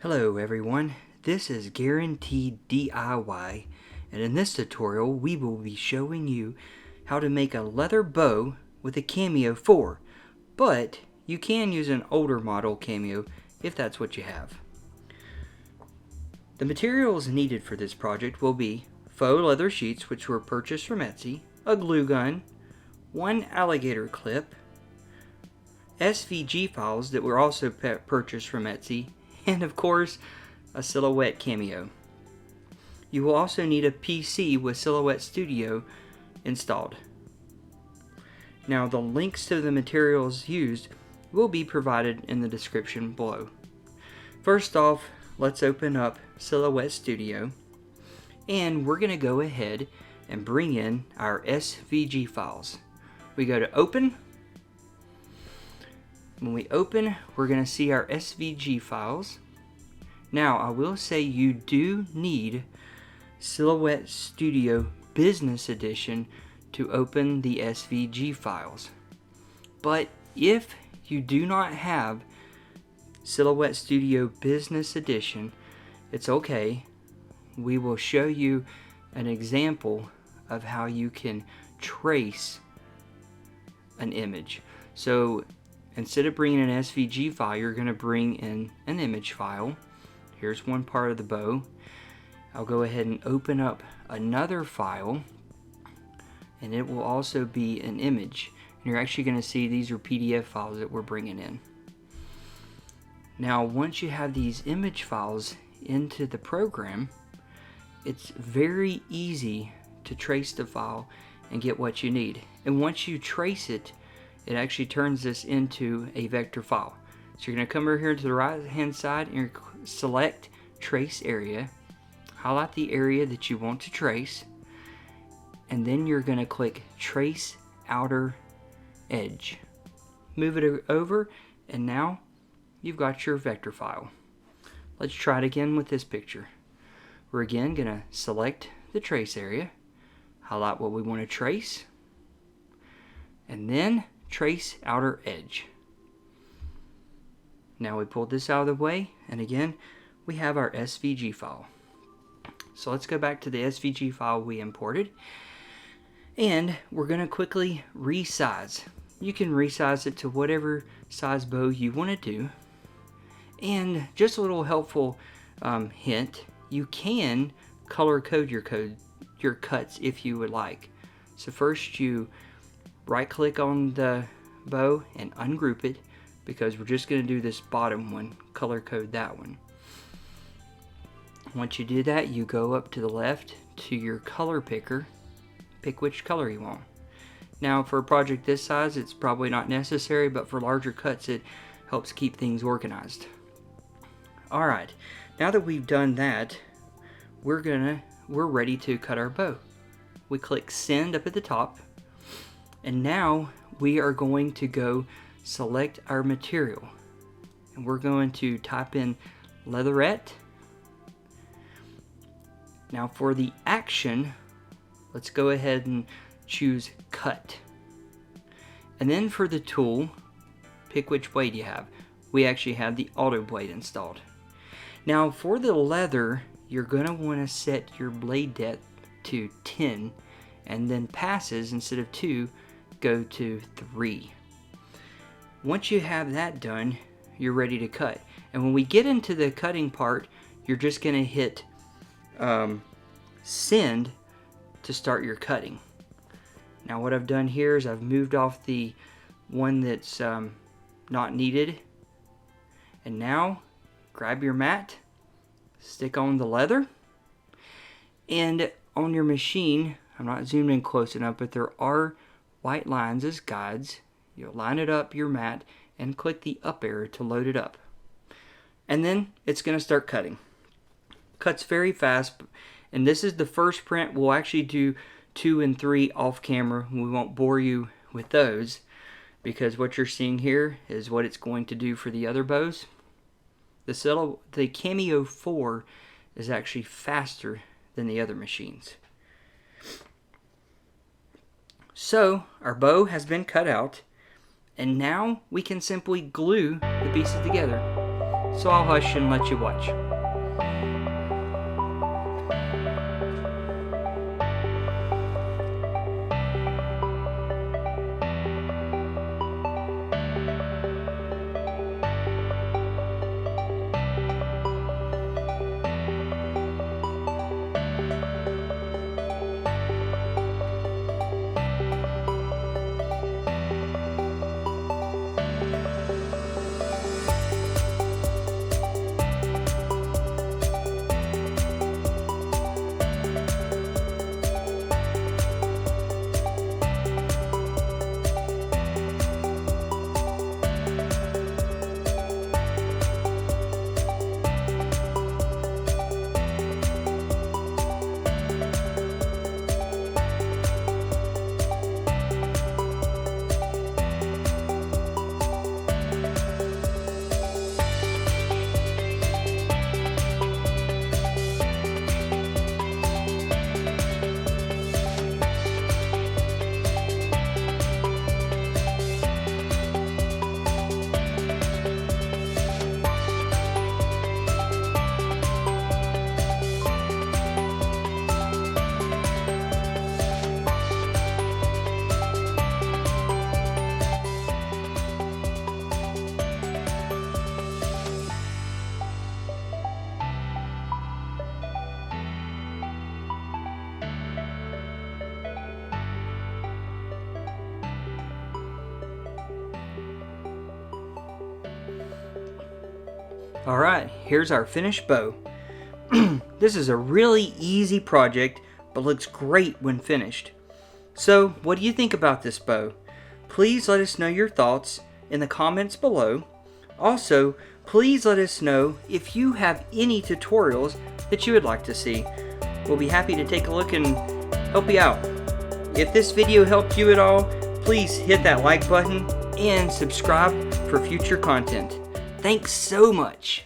Hello everyone, this is Guaranteed DIY, and in this tutorial we will be showing you how to make a leather bow with a Cameo 4, but you can use an older model Cameo if that's what you have. The materials needed for this project will be faux leather sheets, which were purchased from Etsy, a glue gun, one alligator clip, SVG files that were also purchased from Etsy, and of course, a Silhouette Cameo. You will also need a PC with Silhouette Studio installed. Now, the links to the materials used will be provided in the description below. First off, let's open up Silhouette Studio, and we're going to go ahead and bring in our SVG files. We go to Open. When we open, we're going to see our SVG files. Now, I will say you do need Silhouette Studio Business Edition to open the SVG files. But if you do not have Silhouette Studio Business Edition, it's okay. We will show you an example of how you can trace an image. So instead of bringing an SVG file, you're going to bring in an image file. Here's one part of the bow. I'll go ahead and open up another file, and it will also be an image. And you're actually going to see these are PDF files that we're bringing in. Now, once you have these image files into the program, it's very easy to trace the file and get what you need. And once you trace it, it actually turns this into a vector file. So you're going to come over here to the right hand side and you're select trace area, highlight the area that you want to trace, and then you're going to click trace outer edge. Move it over, and now you've got your vector file. Let's try it again with this picture. We're again going to select the trace area, highlight what we want to trace, and then trace outer edge. Now we pulled this out of the way, and again we have our SVG file. So let's go back to the SVG file we imported, and we're going to quickly resize. You can resize it to whatever size bow you want to do. And just a little helpful hint, you can color code your cuts if you would like. So first you right click on the bow and ungroup it, because we're just going to do this bottom one, color code that one. Once you do that, you go up to the left to your color picker, pick which color you want. Now for a project this size, it's probably not necessary, but for larger cuts it helps keep things organized. Alright, now that we've done that, we're ready to cut our bow. We click send up at the top, and now we are going to go select our material, and we're going to type in leatherette. Now for the action, let's go ahead and choose cut, and then for the tool, pick which blade you have. We actually have the auto blade installed. Now for the leather, you're going to want to set your blade depth to 10, and then passes instead of 2 go to 3. Once you have that done, you're ready to cut. And when we get into the cutting part, you're just going to hit send to start your cutting. Now what I've done here is I've moved off the one that's not needed, and now grab your mat, stick on the leather, and on your machine, I'm not zoomed in close enough, but there are white lines as guides. You'll line it up your mat and click the up arrow to load it up, and then it's going to start cutting. Cuts very fast, and this is the first print. We'll actually do 2 and 3 off camera. We won't bore you with those, because what you're seeing here is what it's going to do for the other bows. The Cameo 4 is actually faster than the other machines. So our bow has been cut out, and now we can simply glue the pieces together. so I'll hush and let you watch. Alright, here's our finished bow. This is a really easy project, but looks great when finished. So, what do you think about this bow? Please let us know your thoughts in the comments below. Also, please let us know if you have any tutorials that you would like to see. We'll be happy to take a look and help you out. If this video helped you at all, please hit that like button and subscribe for future content. Thanks so much.